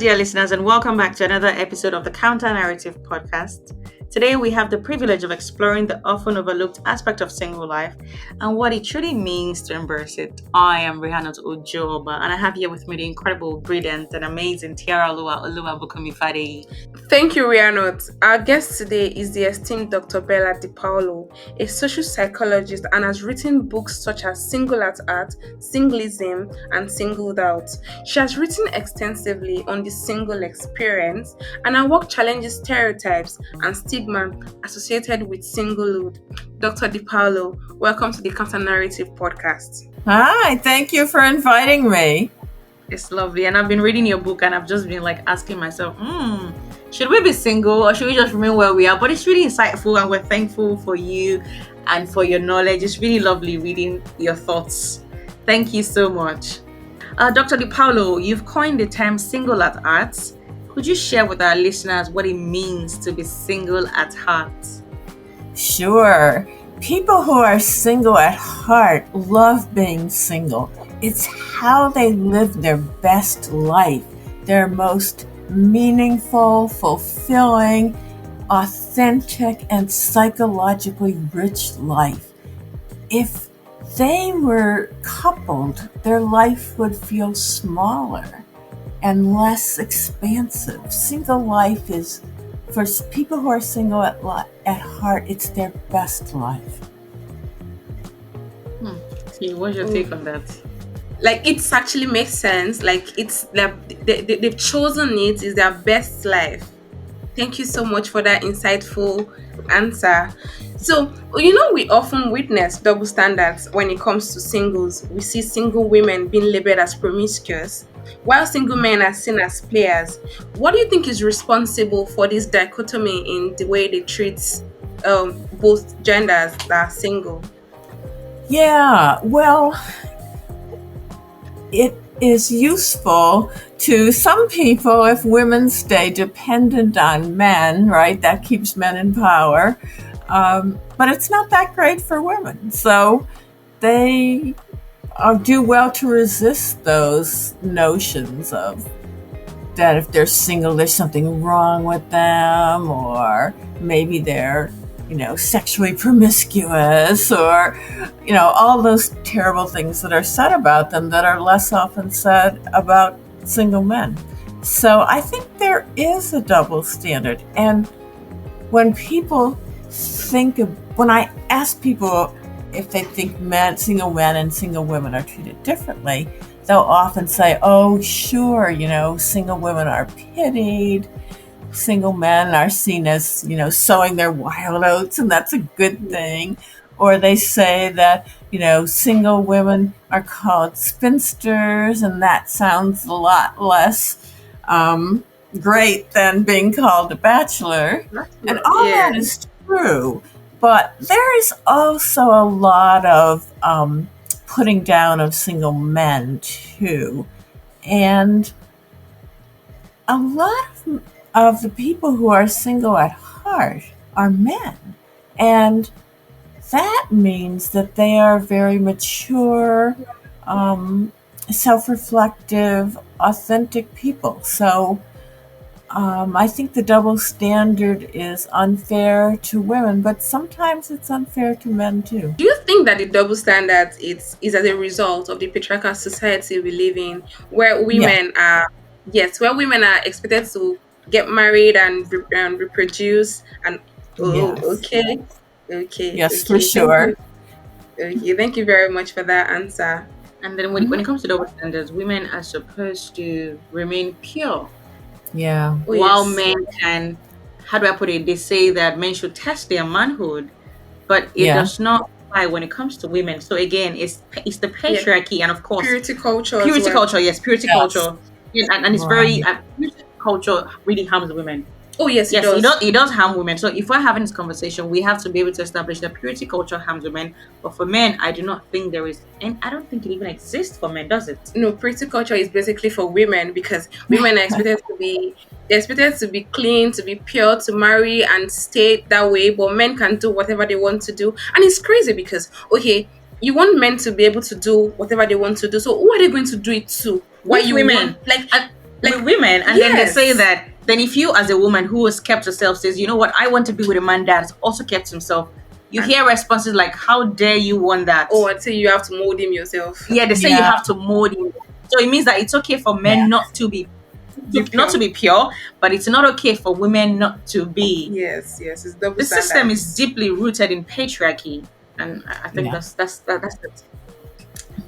dear listeners, and welcome back to another episode of the Counternarrative Podcast. Today, we have the privilege of exploring the often overlooked aspect of single life and what it truly means to embrace it. I am Rihanna Ojoba, and I have here with me the incredible, brilliant, and amazing Tiara Oluwabukumi Fade. Thank you, Rihanna. Our guest today is the esteemed Dr. Bella De Paulo, a social psychologist, and has written books such as Single at Heart, Singlism, and Singled Out. She has written extensively on the single experience, and her work challenges stereotypes and stigma associated with singlehood. Dr. DePaulo, welcome to the Counternarrative Podcast. Hi, thank you for inviting me. It's lovely, and I've been reading your book, and I've just been asking myself, should we be single or should we just remain where we are? But it's really insightful, and we're thankful for you and for your knowledge. It's really lovely reading your thoughts. Thank you so much. Dr. DePaulo, you've coined the term single at heart. Could you share with our listeners what it means to be single at heart? Sure. People who are single at heart love being single. It's how they live their best life, their most meaningful, fulfilling, authentic, and psychologically rich life. If they were coupled, their life would feel smaller and less expansive. Single life is, for people who are single at heart, it's their best life. See, what's your take on that? It actually makes sense. It's they've chosen it is their best life. Thank you so much for that insightful answer. So, we often witness double standards when it comes to singles. We see single women being labeled as promiscuous, while single men are seen as players. What do you think is responsible for this dichotomy in the way they treat both genders that are single? Yeah, well, it is useful to some people if women stay dependent on men, right? That keeps men in power. But it's not that great for women. So they do well to resist those notions of that if they're single, there's something wrong with them, or maybe they're, sexually promiscuous, or, all those terrible things that are said about them that are less often said about single men. So I think there is a double standard. And when I ask people if they think single men and single women are treated differently, they'll often say, oh, sure, single women are pitied. Single men are seen as, sowing their wild oats, and that's a good thing. Or they say that, single women are called spinsters, and that sounds a lot less great than being called a bachelor. And all that is true. But there is also a lot of putting down of single men, too. And a lot of the people who are single at heart are men. And that means that they are very mature, self-reflective, authentic people. So I think the double standard is unfair to women, but sometimes it's unfair to men too. Do you think that the double standard is as a result of the patriarchal society we live in, where women are expected to get married and reproduce and okay, yes, for sure. Thank you very much for that answer. And then when it comes to double standards, women are supposed to remain pure. Yeah. While men can, how do I put it? They say that men should test their manhood, but it does not apply when it comes to women. So again, it's the patriarchy, and of course purity culture. Purity culture. And it's very purity culture really harms women. Oh yes, it does. It does harm women. So if we're having this conversation, we have to be able to establish that purity culture harms women. But for men, I do not think there is, and I don't think it even exists for men, does it? No, purity culture is basically for women, because women are expected to be clean, to be pure, to marry and stay that way. But men can do whatever they want to do, and it's crazy because you want men to be able to do whatever they want to do. So who are they going to do it to? Why you women? with women, and then they say yes. that then if you as a woman who has kept herself says, you know what, I want to be with a man that has also kept himself, you hear responses like, how dare you want that? Or until you have to mold him yourself. Yeah, they say you Yeah. have to mold him. So it means that it's okay for men Yeah. not to be pure, but it's not okay for women not to be. Yes, it's double The system is standards. deeply rooted in patriarchy, and I think Yeah. that's it.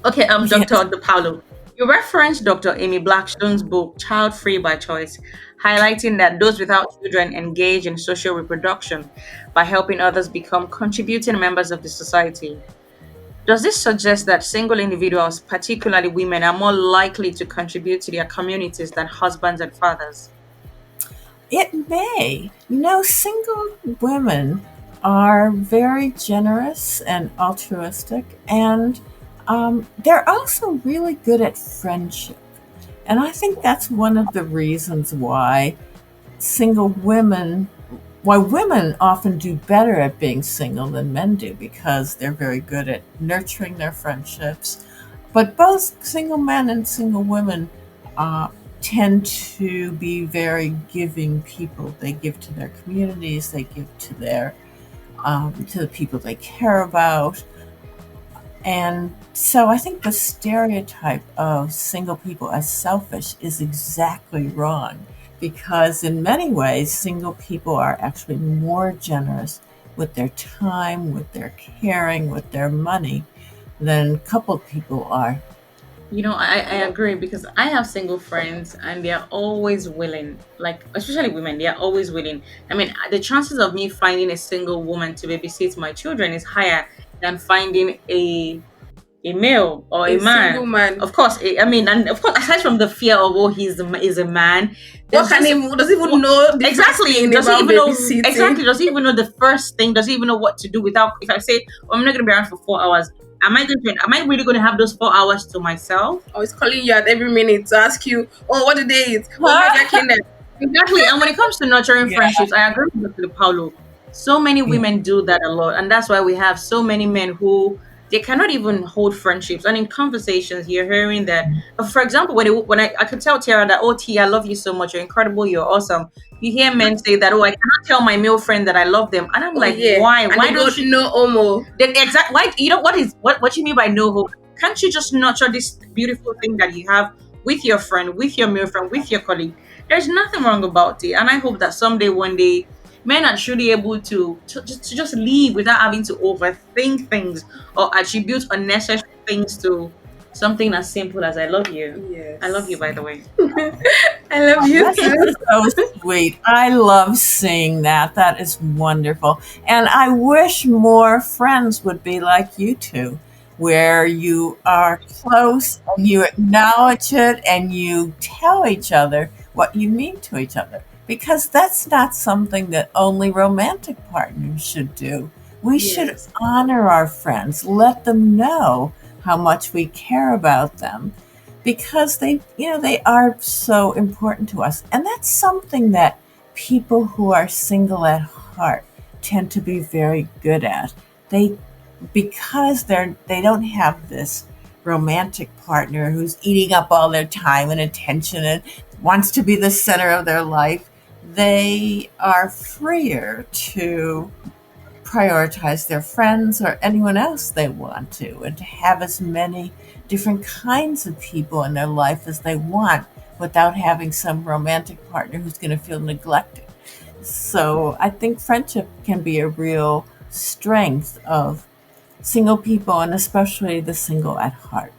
Okay, Yes. Dr. DePaulo, you referenced Dr. Amy Blackstone's book Childfree by Choice, highlighting that those without children engage in social reproduction by helping others become contributing members of the society. Does this suggest that single individuals, particularly women, are more likely to contribute to their communities than husbands and fathers? It may. Single women are very generous and altruistic, and they're also really good at friendship. And I think that's one of the reasons why women often do better at being single than men do, because they're very good at nurturing their friendships. But both single men and single women tend to be very giving people. They give to their communities, they give to the people they care about. And so I think the stereotype of single people as selfish is exactly wrong, because in many ways, single people are actually more generous with their time, with their caring, with their money than coupled people are. I agree, because I have single friends and they're always willing, like, especially women, they're always willing. I mean, the chances of me finding a single woman to babysit my children is higher than finding a male or a A man. single man. Of course, and of course, aside from the fear of is a man, What can he does he even know the exactly first thing does he about even know babysitting? exactly does he even know the first thing? Does he even know what to do without? If I say, oh, I'm not going to be around for 4 hours, am I really going to have those 4 hours to myself? Or he's calling you at every minute to ask you, oh, what did they eat? Oh, maybe I clean them. Exactly. And when it comes to nurturing Yeah. friendships, I agree with Dr. Paulo. So many women do that a lot. And that's why we have so many men who they cannot even hold friendships. And in conversations, you're hearing that, for example, when I could tell Tiara that, oh, T, I love you so much. You're incredible. You're awesome. You hear men say that, oh, I cannot tell my male friend that I love them. And I'm like, Yeah. why? And Why they don't go, you? no homo? Why? What you mean by no hope? Can't you just nurture this beautiful thing that you have with your friend, with your male friend, with your colleague? There's nothing wrong about it, and I hope that someday, one day, men are truly able to just live without having to overthink things or attribute unnecessary things to something as simple as I love you. Yes. I love you, by the way. I love you That too. is so sweet. I love seeing that. That is wonderful. And I wish more friends would be like you two, where you are close and you acknowledge it and you tell each other what you mean to each other. Because that's not something that only romantic partners should do. We should Yes. honor our friends, let them know how much we care about them, because they are so important to us. And that's something that people who are single at heart tend to be very good at. Because they don't have this romantic partner who's eating up all their time and attention and wants to be the center of their life, they are freer to prioritize their friends or anyone else they want to, and to have as many different kinds of people in their life as they want without having some romantic partner who's going to feel neglected. So I think friendship can be a real strength of single people, and especially the single at heart.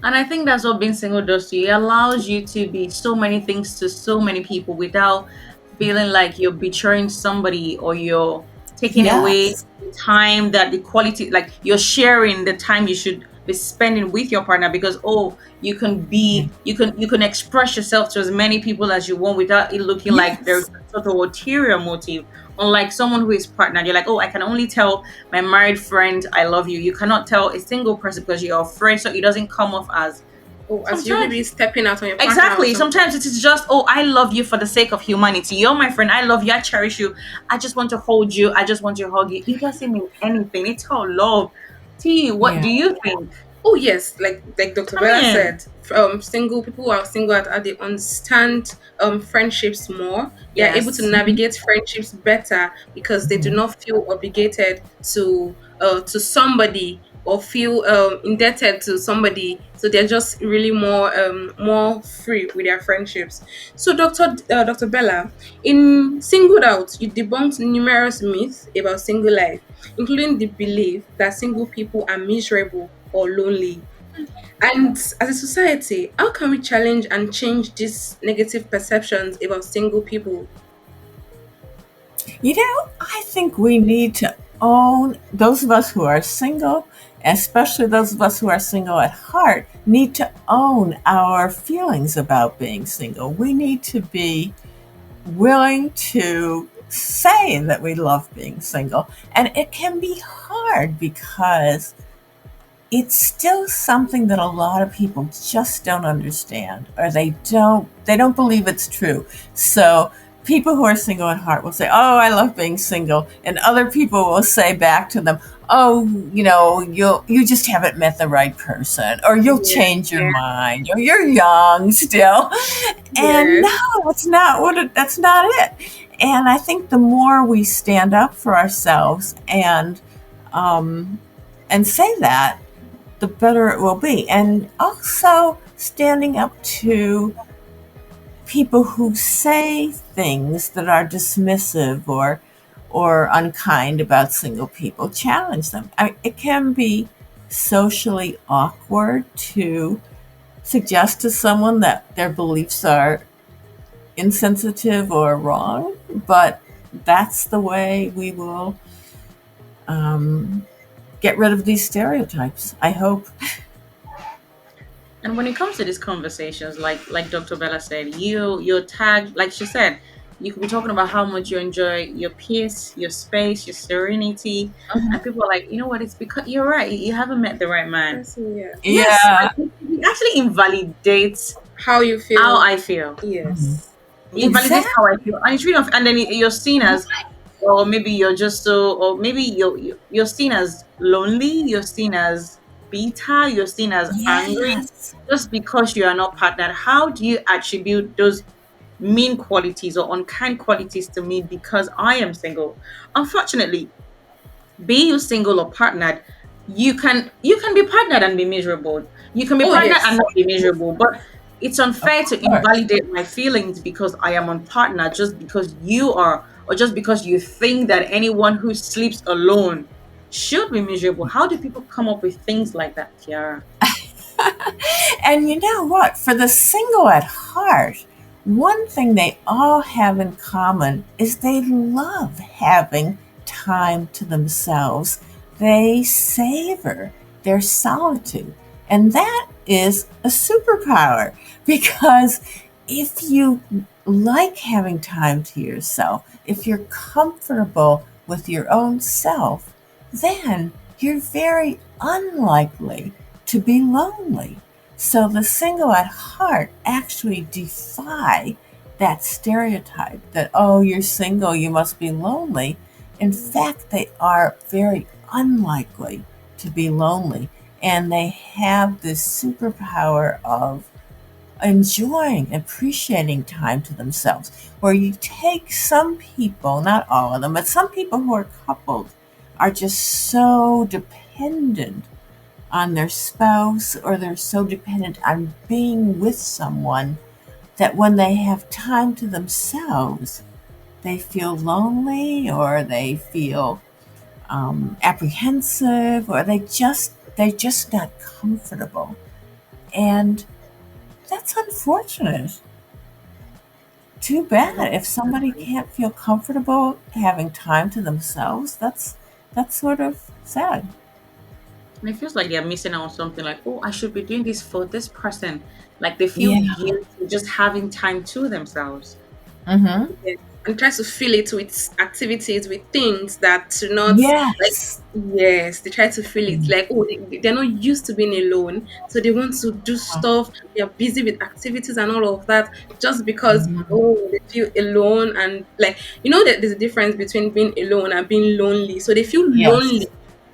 And I think that's what being single does to you. It allows you to be so many things to so many people without feeling like you're betraying somebody or you're taking away Yes. the time that the quality, like you're sharing the time you should be spending with your partner, because you can express yourself to as many people as you want without it looking like there's Yes. a sort of ulterior motive. Unlike someone who is partnered, you're like, oh, I can only tell my married friend I love you. You cannot tell a single person because you're afraid, so it doesn't come off as Oh, as you sometimes. maybe stepping out on your partner or Exactly. something. Sometimes it is just, oh, I love you for the sake of humanity. You're my friend. I love you. I cherish you. I just want to hold you. I just want to hug you. It doesn't mean anything. It's all love. T, what Yeah. do you think? Oh yes, like Dr. I Bella mean, said, single people who are single at they understand friendships more. They are able to Yes. navigate friendships better because they do Mhm. not feel obligated to somebody or feel indebted to somebody. So they're just really more free with their friendships. So Dr. Bella, in Singled Out, you debunked numerous myths about single life, including the belief that single people are miserable or lonely. And as a society, how can we challenge and change these negative perceptions about single people? I think we need to own those of us who are single, especially those of us who are single at heart, need to own our feelings about being single. We need to be willing to say that we love being single. And it can be hard because it's still something that a lot of people just don't understand, or they don't believe it's true. So people who are single at heart will say, "Oh, I love being single," and other people will say back to them, "Oh, you just haven't met the right person, or you'll Yeah, change your mind, or you're young still." And yeah, no, that's not it. And I think the more we stand up for ourselves um, and say that, the better it will be. And also standing up to people who say things that are dismissive or unkind about single people, challenge them. It can be socially awkward to suggest to someone that their beliefs are insensitive or wrong, but that's the way we will get rid of these stereotypes, I hope. And when it comes to these conversations, like Dr. Bella said, you're tagged, like she said, you could be talking about how much you enjoy your peace, your space, your serenity, and people are like, you know what? It's because you're right. You haven't met the right man. yeah. Yes, Yeah. it actually invalidates How you how feel? I feel. Mhm. Yes. It validates how I Exactly. feel, and it's really, and then you're seen as, or maybe you're just so, or maybe you're seen as lonely, you're seen as bitter, you're seen as angry, Yes. just because you are not partnered. How do you attribute those mean qualities or unkind qualities to me because I am single? Unfortunately, be you single or partnered, you can be partnered and be miserable. You can be Oh partnered and yes. not be miserable. But it's Of unfair to course. invalidate my feelings because I am unpartnered just because you are, or just because you think that anyone who sleeps alone should be miserable. How do people come up with things like that, Kiara? And you know what? For the single at heart, one thing they all have in common is they love having time to themselves. They savor their solitude. And that is a superpower because if you like having time to yourself, if you're comfortable with your own self, then you're very unlikely to be lonely. So the single at heart actually defy that stereotype that, oh, you're single, you must be lonely. In fact, they are very unlikely to be lonely. And they have this superpower of enjoying, appreciating time to themselves. Where you take some people, not all of them, but some people who are coupled are just so dependent on their spouse, or they're so dependent on being with someone that when they have time to themselves, they feel lonely, or they feel apprehensive, or they're just not comfortable. And that's unfortunate. Too bad if somebody can't feel comfortable having time to themselves. That's sort of sad. And it feels like they're missing out on something, like, oh, I should be doing this for this person. Like they feel Yeah. guilty just having time to themselves. Mm-hmm. Yes. And try to fill it with activities, with things that do not like. Yes. Yes, they try to fill it like, oh, they're not used to being alone, so they want to do stuff. They're busy with activities and all of that, just because Mhm. oh they feel alone, and like that there's a difference between being alone and being lonely. So they feel lonely Yes.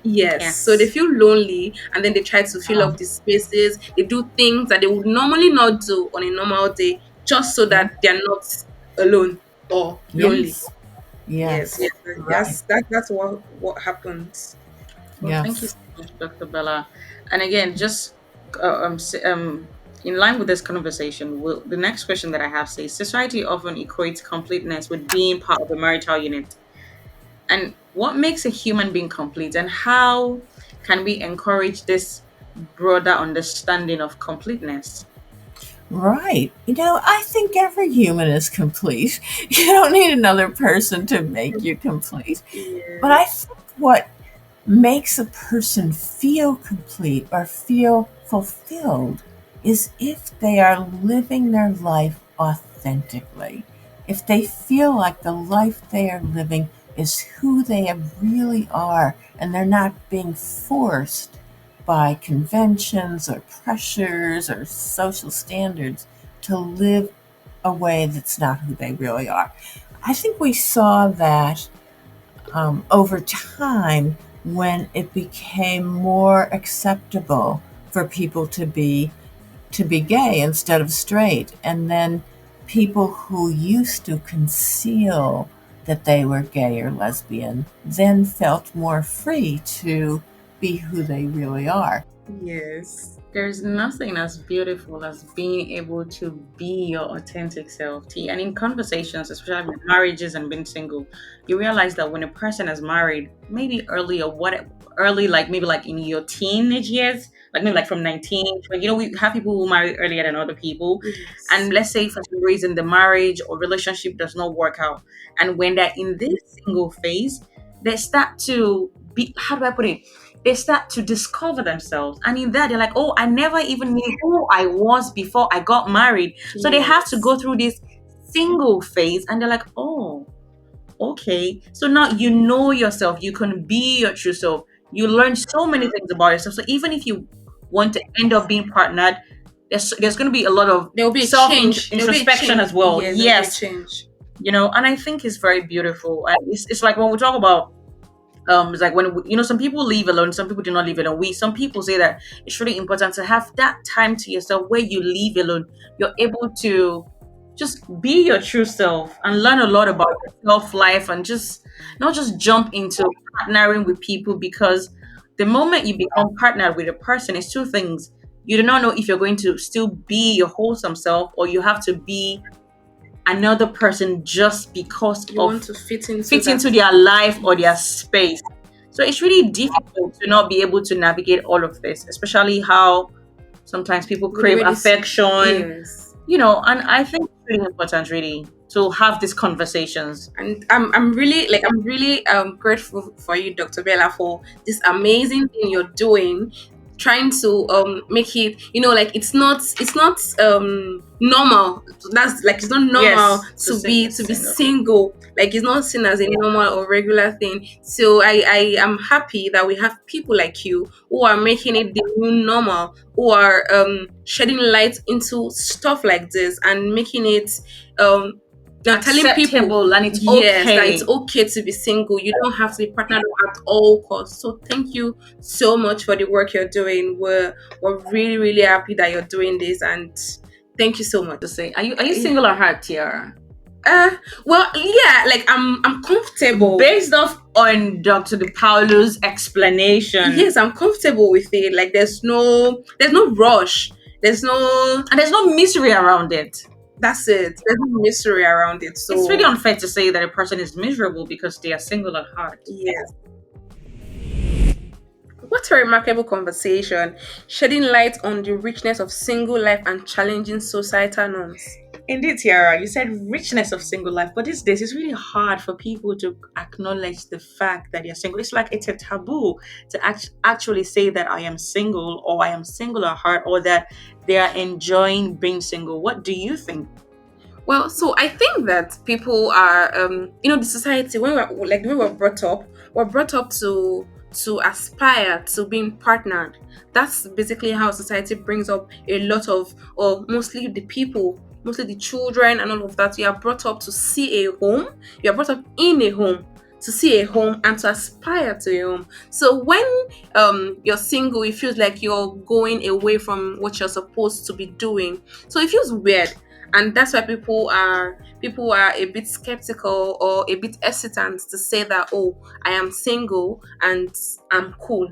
Yes, so they Yes. feel lonely and then they try to fill up the spaces. They do things that they would normally not do on a normal day just so Yeah. that they're not alone or lonely. Yes. Yes, Yes. yes, Right. that's what happens. Well, thank you Yes. so much, Dr. Bella. And again, just in line with this conversation, the next question that I have says society often equates completeness with being part of a marital unit. And what makes a human being complete, and how can we encourage this broader understanding of completeness? Right. I think every human is complete. You don't need another person to make you complete. But I Yes, think what makes a person feel complete or feel fulfilled is if they are living their life authentically. If they feel like the life they are living is who they really are and they're not being forced by conventions or pressures or social standards to live a way that's not who they really are. I think we saw that over time when it became more acceptable for people to be gay instead of straight, and then people who used to conceal that they were gay or lesbian then felt more free to be who they really are. yes, There's nothing as beautiful as being able to be your authentic self. T. And in conversations, especially with marriages and being single, you realize that when a person is married, maybe early or what early, like maybe like in your teenage years, like maybe like from 19, 20, we have people who marry earlier than other people. yes, And let's say for some reason the marriage or relationship does not work out. And when they're in this single phase, they start to be, how do I put it? They start to discover themselves. And in that, they're like, oh, I never even knew who I was before I got married. So they have to yes. go through this single phase and they're like, oh, okay. So now you know yourself. You can be your true self. You learn so many things about yourself. So even if you want to end up being partnered, there's going to be a lot of There will be a self change. There will be a introspection change. as well. Yes, there will be a Yes, change. and I think it's very beautiful. And it's like when we talk about it's like when some people live alone, some people do not live alone. Some people say that it's really important to have that time to yourself where you live alone. You're able to just be your true self and learn a lot about yourself life, and just not just jump into partnering with people, because the moment you become partnered with a person, it's two things. You do not know if you're going to still be your wholesome self, or you have to be another person just because You of want to fit fit that. into their life or their space. So it's really difficult to not be able to navigate all of this, especially how sometimes people With the crave way this, affection, yes. and I think it's really important really to have these conversations. And I'm really grateful for you, Dr. Bella, for this amazing thing you're doing, trying to make it, like it's not normal. That's like, it's not normal Yes, to be single. single. Like, it's not seen as a normal or regular thing. So I am happy that we have people like you who are making it the new normal, who are shedding light into stuff like this and making it um now telling people, Acceptable, and it's yes, that it's okay. okay to be single. You don't have to be partnered at all costs. So thank you so much for the work you're doing. We're really, really happy that you're doing this, and thank you so much. To say, are you single or hard, Tiara? Uh well, yeah, like I'm comfortable. Based off on Dr. DePaulo's explanation, Yes, I'm comfortable with it. Like, there's no rush. There's no and there's no misery around it. That's it. There's no mystery around it. It's So really unfair to say that a person is miserable because they are single at heart. yes. What a remarkable conversation, shedding light on the richness of single life and challenging societal norms. Indeed, Tiara, you said richness of single life, but these days it's really hard for people to acknowledge the fact that they're single. It's like it's a taboo to actually say that I am single, or I am single at heart, or that they are enjoying being single. What do you think? Well, so I think that people are, the society, when we're like, when we're brought up to aspire to being partnered. That's basically how society brings up a lot of, or mostly the people, mostly the children and all of that. You are brought up to see a home. You are brought up in a home to see a home and to aspire to a home. So when you're single, it feels like you're going away from what you're supposed to be doing. So it feels weird. And that's why people are a bit skeptical or a bit hesitant to say that, oh, I am single and I'm cool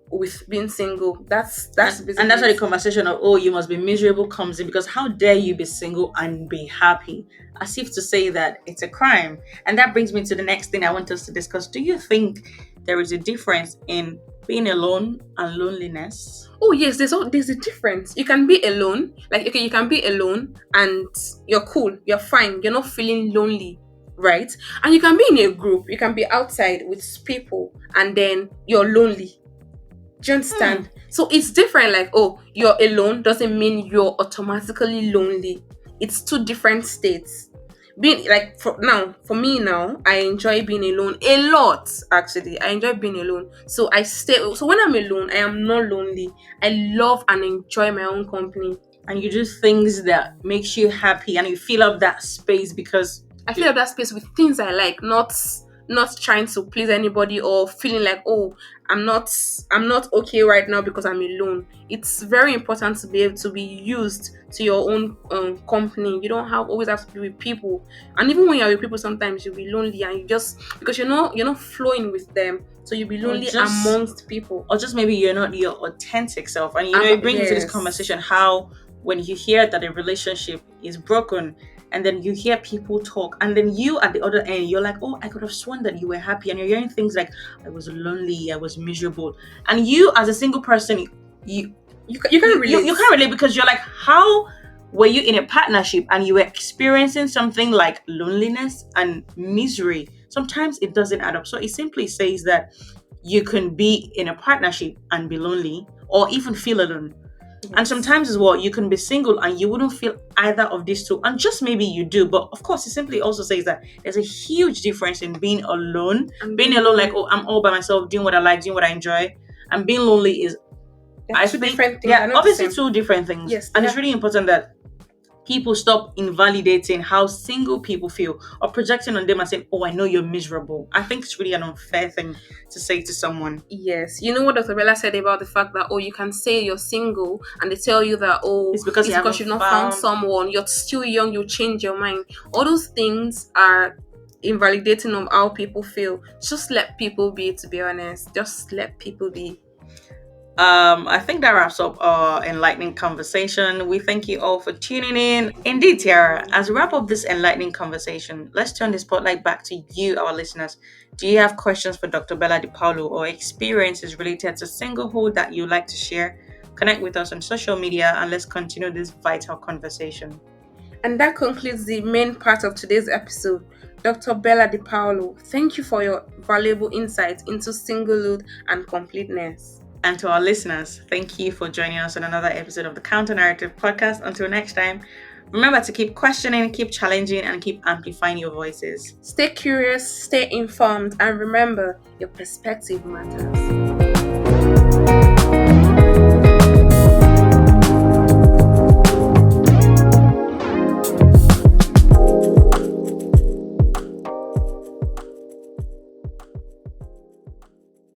with being single. That's basically and that's why the conversation of, oh, you must be miserable comes in, because how dare you be single and be happy, as if to say that it's a crime. And that brings me to the next thing I want us to discuss. Do you think there is a difference in being alone and loneliness? Oh yes, there's a difference. You can be alone, like okay, you can be alone and you're cool, you're fine, you're not feeling lonely, right? And you can be in a group, you can be outside with people, and then you're lonely. Do you understand? So it's different. Like, oh, you're alone doesn't mean you're automatically lonely. It's two different states. Being like for me now, I enjoy being alone a lot. Actually, I enjoy being alone. So I stay. So when I'm alone, I am not lonely. I love and enjoy my own company. And you do things that makes you happy, and you fill up that space because I fill up that space with things I like, not trying to please anybody or feeling like, oh, I'm not okay right now because I'm alone. It's very important to be able to be used to your own company. You don't always have to be with people, and even when you're with people, sometimes you'll be lonely, and you just because you're not flowing with them, so you'll be lonely amongst people, or just maybe you're not your authentic self. And it brings me to this conversation how when you hear that a relationship is broken, and then you hear people talk, and then you at the other end, you're like, oh, I could have sworn that you were happy, and you're hearing things like, I was lonely, I was miserable, and you as a single person, you can't relate. You can't relate because you're like, how were you in a partnership and you were experiencing something like loneliness and misery? Sometimes it doesn't add up. So it simply says that you can be in a partnership and be lonely, or even feel alone. Yes. And sometimes as well, you can be single and you wouldn't feel either of these two, and just maybe you do. But of course, it simply also says that there's a huge difference in being alone. Being alone, like, oh, I'm all by myself, doing what I like, doing what I enjoy, and being lonely is, different things. Yeah, obviously two different things. Yes, and it's really important that people stop invalidating how single people feel or projecting on them and saying, oh, I know you're miserable. I think it's really an unfair thing to say to someone. Yes. You know what Dr. Bella said about the fact that, oh, you can say you're single and they tell you that, oh, it's because you've not found someone, you're still young, you'll change your mind. All those things are invalidating of how people feel. Just let people be, to be honest. Just let people be. I think that wraps up our enlightening conversation. We thank you all for tuning in. Indeed, Tiara, as we wrap up this enlightening conversation, let's turn the spotlight back to you, our listeners. Do you have questions for Dr. Bella De Paulo or experiences related to singlehood that you'd like to share? Connect with us on social media and let's continue this vital conversation. And that concludes the main part of today's episode. Dr. Bella De Paulo, thank you for your valuable insights into singlehood and completeness. And to our listeners, thank you for joining us on another episode of the Counternarrative Podcast. Until next time, remember to keep questioning, keep challenging, and keep amplifying your voices. Stay curious, stay informed, and remember, your perspective matters.